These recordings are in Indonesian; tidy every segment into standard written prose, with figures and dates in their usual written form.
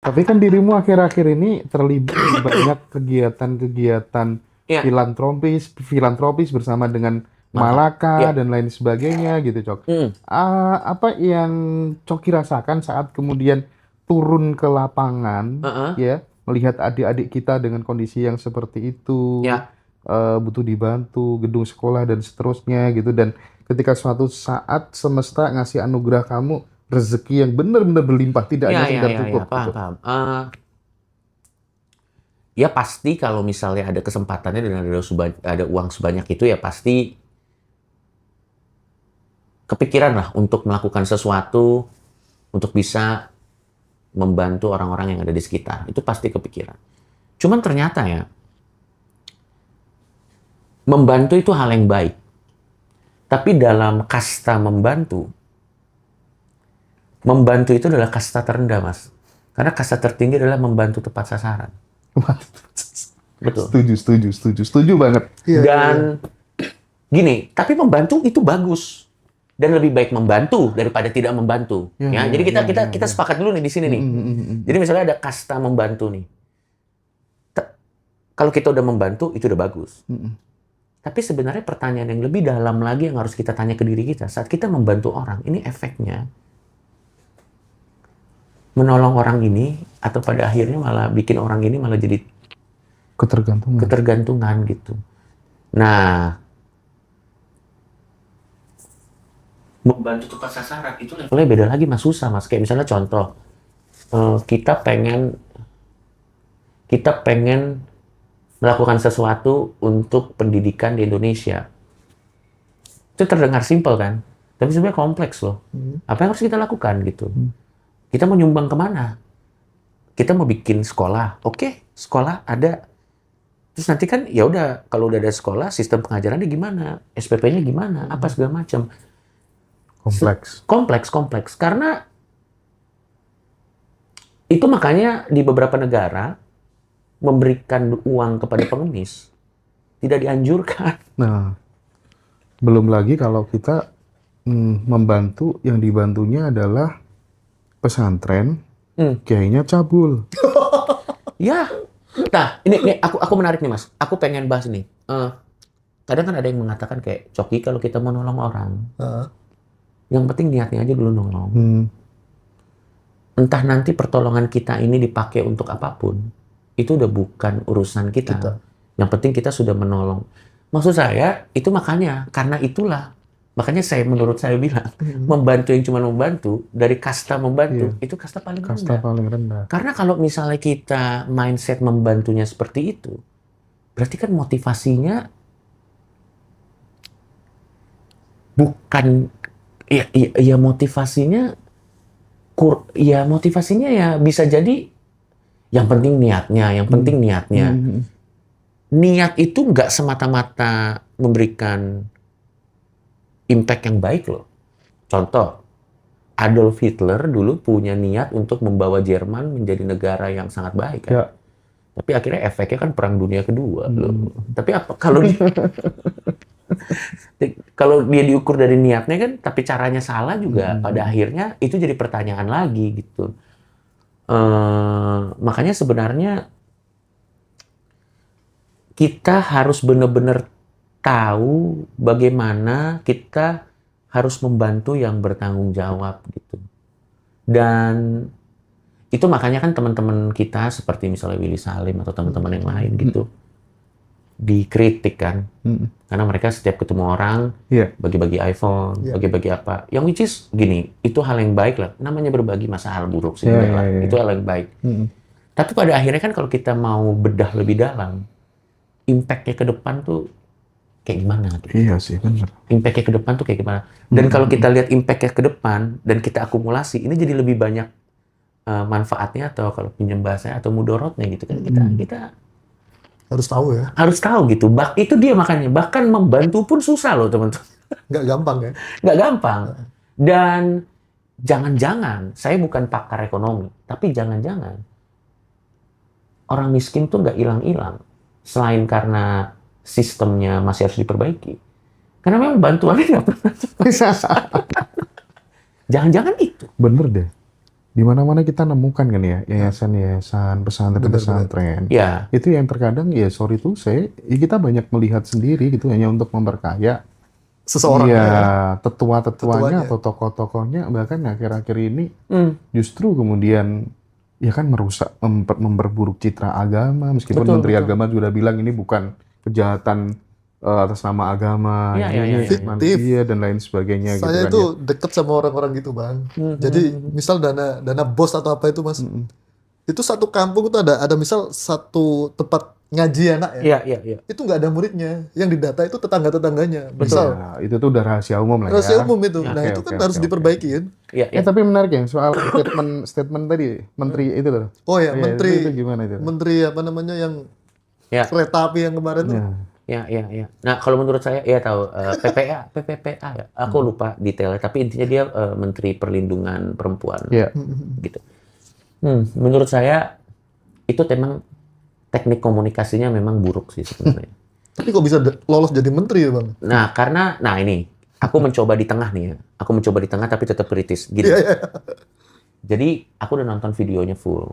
Tapi kan dirimu akhir-akhir ini terlibat di banyak kegiatan-kegiatan Iya, filantropis bersama dengan mantap. Malaka Iya. dan lain sebagainya gitu, Cok. Hmm. Apa yang Coki rasakan saat kemudian turun ke lapangan, Heeh. ya, melihat adik-adik kita dengan kondisi yang seperti itu, Ya. butuh dibantu, gedung sekolah dan seterusnya gitu, dan ketika suatu saat semesta ngasih anugerah kamu rezeki yang benar-benar berlimpah, tidak Ya, hanya ya, sekedar ya, ya. cukup Paham, gitu. paham. Ya pasti kalau misalnya ada kesempatannya dan ada uang sebanyak itu ya pasti kepikiran lah untuk melakukan sesuatu untuk bisa membantu orang-orang yang ada di sekitar. Itu pasti kepikiran. Cuman ternyata ya, membantu itu hal yang baik. Tapi dalam kasta membantu, membantu itu adalah kasta terendah, Mas. Karena kasta tertinggi adalah membantu tepat sasaran. Betul. Setuju, setuju, setuju, setuju banget. Iya, iya, iya. Dan gini, tapi membantu itu bagus. Dan lebih baik membantu daripada tidak membantu. Ya, Ya, ya, jadi kita ya, kita ya, kita ya. sepakat dulu nih di sini nih. Jadi misalnya ada kasta membantu nih. Kalau kita udah membantu, itu udah bagus. Tapi sebenarnya pertanyaan yang lebih dalam lagi yang harus kita tanya ke diri kita. Saat kita membantu orang, ini efeknya menolong orang ini, atau pada akhirnya malah bikin orang ini malah jadi Ketergantungan. ketergantungan gitu. Nah, membantu tepat sasaran itu levelnya beda lagi, Mas, susah, Mas. Kayak misalnya contoh, kita pengen melakukan sesuatu untuk pendidikan di Indonesia. Itu terdengar simpel kan? Tapi sebenarnya kompleks loh. Apa yang harus kita lakukan gitu? Kita mau nyumbang kemana? Kita mau bikin sekolah. Oke, sekolah ada. Terus nanti kan ya udah kalau udah ada sekolah, sistem pengajarannya gimana? SPP-nya gimana? Apa segala macam. Kompleks. Kompleks. Karena itu makanya di beberapa negara memberikan uang kepada pengemis tidak dianjurkan. Nah, belum lagi kalau kita membantu, yang dibantunya adalah pesantren, kiainya cabul. Ya. Nah, ini aku menarik nih, Mas. Aku pengen bahas nih. Kadang kan ada yang mengatakan kayak, Coki kalau kita mau nolong orang, Heeh. yang penting niatnya aja dulu nolong. Entah nanti pertolongan kita ini dipakai untuk apapun, itu udah bukan urusan kita. Yang penting kita sudah menolong. Maksud saya, itu makanya, karena itulah, makanya menurut saya bilang, membantu yang cuma membantu, dari kasta membantu, itu kasta paling Kasta rendah. paling rendah. Karena kalau misalnya kita mindset membantunya seperti itu, berarti kan motivasinya bukan, ya motivasinya ya bisa jadi yang penting niatnya. Niat itu nggak semata-mata memberikan impact yang baik loh. Contoh, Adolf Hitler dulu punya niat untuk membawa Jerman menjadi negara yang sangat baik kan. Ya. Tapi akhirnya efeknya kan Perang Dunia Kedua loh. Tapi apa kalau dia diukur dari niatnya kan, tapi caranya salah juga, pada akhirnya itu jadi pertanyaan lagi gitu. Makanya sebenarnya kita harus benar-benar tahu bagaimana kita harus membantu yang bertanggung jawab gitu. Dan itu makanya kan teman-teman kita seperti misalnya Willy Salim atau teman-teman yang lain gitu dikritik kan. Karena mereka setiap ketemu orang bagi-bagi iPhone, bagi-bagi apa. Yang which is gini, itu hal yang baik lah. Namanya berbagi masa hal buruk sih lah. Itu hal yang baik. Tapi pada akhirnya kan kalau kita mau bedah lebih dalam, impact-nya ke depan tuh kayak gimana? Gitu. Iya sih, benar. Impact-nya ke depan tuh kayak gimana? Dan kalau kita lihat impact-nya ke depan dan kita akumulasi, ini jadi lebih banyak manfaatnya atau kalau pinjam bahasanya atau mudorotnya gitu kan. Kita Harus tahu ya. harus tahu gitu. Itu dia makanya. Bahkan membantu pun susah loh teman-teman. Nggak gampang ya. Nggak gampang. Dan jangan-jangan, saya bukan pakar ekonomi, tapi jangan-jangan orang miskin tuh nggak hilang-hilang. Selain karena sistemnya masih harus diperbaiki. Karena memang bantuannya nggak pernah. Jangan-jangan itu. Bener deh. di mana-mana kita nemukan kan ya, yayasan-yayasan, pesantren-pesantren. Ya, Itu yang terkadang ya sorry tuh saya, kita banyak melihat sendiri gitu hanya untuk memperkaya Seseorang iya, ya. tetua-tetuanya Tetuanya. atau tokoh-tokohnya, bahkan akhir-akhir ini hmm, justru kemudian ya kan merusak, memperburuk citra agama, meskipun betul, Menteri betul. Agama sudah bilang ini bukan kejahatan atas nama agama, Iya, iya, ini iya, iya. Fiktif. manusia dan lain sebagainya gitu Saya kan itu ya. deket sama orang-orang gitu, Bang. Hmm, Jadi hmm, hmm. misal dana bos atau apa itu, Mas. Mm-mm. Itu satu kampung itu ada misal satu tempat ngaji anak ya. Iya, iya, iya. Itu nggak ada muridnya. Yang didata itu tetangga-tetangganya. Betul. Misal Ya, itu tuh udah rahasia umum lah ya. rahasia umum itu. Ya, Nah, oke, itu oke, kan harus oke, oke. diperbaiki kan. Iya, iya. Tapi menarik ya soal statement tadi, menteri itu loh. Oh ya, Iya, menteri itu gimana itu? menteri apa namanya yang Ya. kereta api yang kemarin tuh. Ya. Ya, ya, ya. Nah, kalau menurut saya, ya tahu PPPA ya. Aku lupa detailnya, tapi intinya dia Menteri Perlindungan Perempuan, Ya. gitu. Menurut saya itu memang teknik komunikasinya memang buruk sih sebenarnya. Tapi kok bisa lolos jadi menteri ya, Bang? Nah, karena, nah ini, aku mencoba di tengah nih ya. Aku mencoba di tengah tapi tetap kritis. Gini. Iya, iya. Jadi, aku udah nonton videonya full.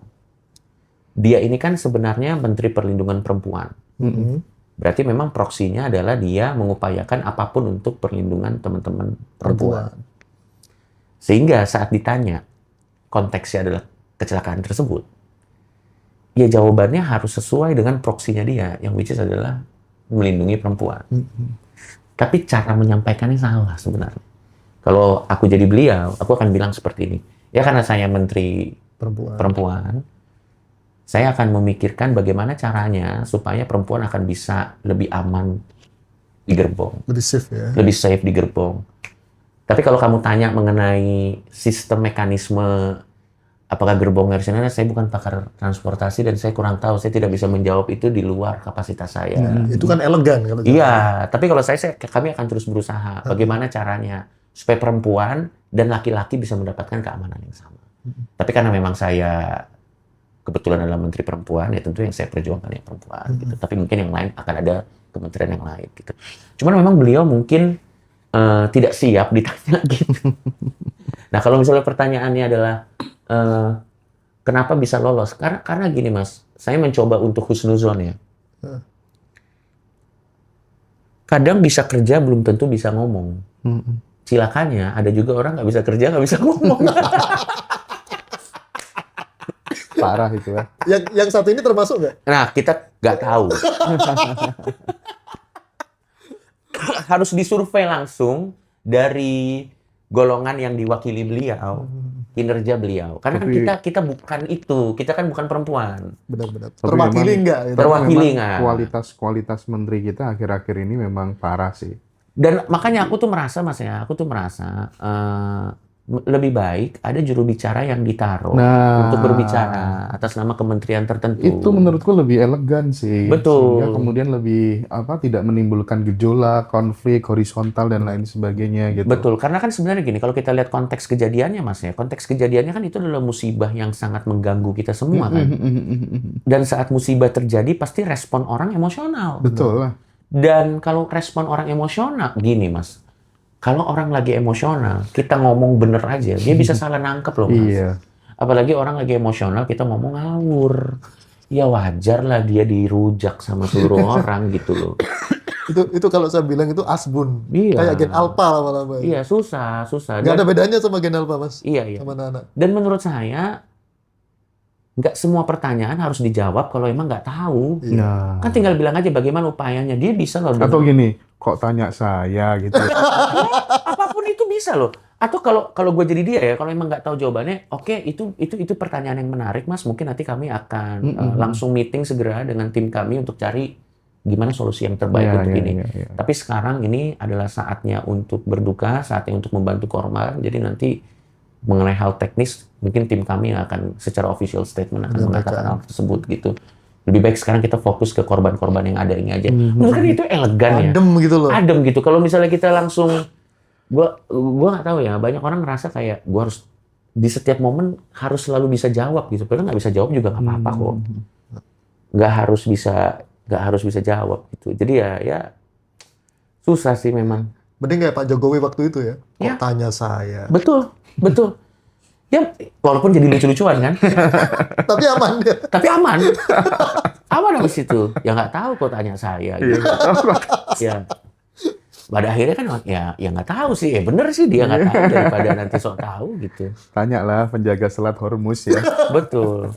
Dia ini kan sebenarnya Menteri Perlindungan Perempuan. Mhm. Berarti memang proksinya adalah dia mengupayakan apapun untuk perlindungan teman-teman perempuan. Sehingga saat ditanya konteksnya adalah kecelakaan tersebut, ya jawabannya harus sesuai dengan proksinya dia, yang which is adalah melindungi perempuan. Tapi cara menyampaikannya salah sebenarnya. Kalau aku jadi beliau, aku akan bilang seperti ini. Ya karena saya Menteri Perempuan, saya akan memikirkan bagaimana caranya supaya perempuan akan bisa lebih aman di gerbong, Lebih safe ya. lebih safe di gerbong. Tapi kalau kamu tanya mengenai sistem mekanisme, apakah gerbong harus ini, saya bukan pakar transportasi dan saya kurang tahu, saya tidak bisa menjawab itu di luar kapasitas saya. Itu kan elegan kalau Iya, tapi kalau kami akan terus berusaha bagaimana caranya supaya perempuan dan laki-laki bisa mendapatkan keamanan yang sama. Tapi karena memang saya kebetulan adalah Menteri Perempuan, ya tentu yang saya perjuangkan yang perempuan. Gitu. Tapi mungkin yang lain akan ada kementerian yang lain. Gitu. Cuman memang beliau mungkin tidak siap ditanya gitu. Nah kalau misalnya pertanyaannya adalah kenapa bisa lolos? Karena gini Mas, saya mencoba untuk husnuzon ya. Kadang bisa kerja belum tentu bisa ngomong. Cilakannya ada juga orang nggak bisa kerja nggak bisa ngomong. Parah itu ya. Yang satu ini termasuk nggak? Nah, kita nggak tahu. Harus disurvei langsung dari golongan yang diwakili beliau, kinerja beliau. Karena Tapi- kan kita bukan itu, kita kan bukan perempuan. Benar-benar. Tapi Terwakili memang- nggak? Gitu? Terwakili Memang nggak? kualitas menteri kita akhir-akhir ini memang parah sih. Dan makanya aku tuh merasa, Mas ya, lebih baik ada juru bicara yang ditaruh Nah, untuk berbicara atas nama kementerian tertentu. itu menurutku lebih elegan sih. Betul. Sehingga kemudian lebih tidak menimbulkan gejolak, konflik horizontal dan lain sebagainya gitu. Betul, karena kan sebenarnya gini, kalau kita lihat konteks kejadiannya Mas ya, konteks kejadiannya kan itu adalah musibah yang sangat mengganggu kita semua kan. Dan saat musibah terjadi pasti respon orang emosional. Betul lah. Dan kalau respon orang emosional, gini Mas, kalau orang lagi emosional, kita ngomong bener aja, dia bisa salah nangkep loh Mas. Iya. Apalagi orang lagi emosional, kita ngomong ngawur. Ya wajar lah dia dirujak sama seluruh orang gitu loh. Itu kalau saya bilang itu asbun. Iya. Kayak Gen Alpha lama-lama. Iya, susah. Nggak ada bedanya sama Gen Alpha, Mas. Iya, iya. Sama anak-anak. Dan menurut saya, nggak semua pertanyaan harus dijawab kalau emang nggak tahu. Iya. Nah. Kan tinggal bilang aja bagaimana upayanya. Dia bisa loh. Atau gini, kok tanya saya gitu. Apapun itu bisa loh. Atau kalau gue jadi dia ya, kalau emang nggak tahu jawabannya, oke, itu pertanyaan yang menarik Mas. Mungkin nanti kami akan langsung meeting segera dengan tim kami untuk cari gimana solusi yang terbaik Iya, untuk iya, ini. iya, iya. Tapi sekarang ini adalah saatnya untuk berduka, saatnya untuk membantu korban. Jadi nanti mengenai hal teknis, mungkin tim kami yang akan secara official statement akan mengatakan hal tersebut gitu. Lebih baik sekarang kita fokus ke korban-korban yang ada ini aja. Mungkin itu elegan ya. Adem gitu loh. Adem gitu. Kalau misalnya kita langsung, gua nggak tahu ya. Banyak orang ngerasa kayak gua harus di setiap momen harus selalu bisa jawab gitu. Padahal nggak bisa jawab juga nggak apa-apa kok. Nggak harus bisa jawab gitu. Jadi ya susah sih memang. Mending kayak Pak Jokowi waktu itu ya. Kok Ya. tanya saya? Betul. Ya, walaupun jadi lucu-lucuan kan, Tapi aman ya. tapi aman. Aman habis itu. Ya nggak tahu kok tanya saya. Iya, Gitu. Ya. Pada akhirnya kan ya nggak tahu sih. Bener sih dia nggak tahu daripada nanti sok tahu gitu. Tanya lah penjaga selat Hormuz ya. Betul.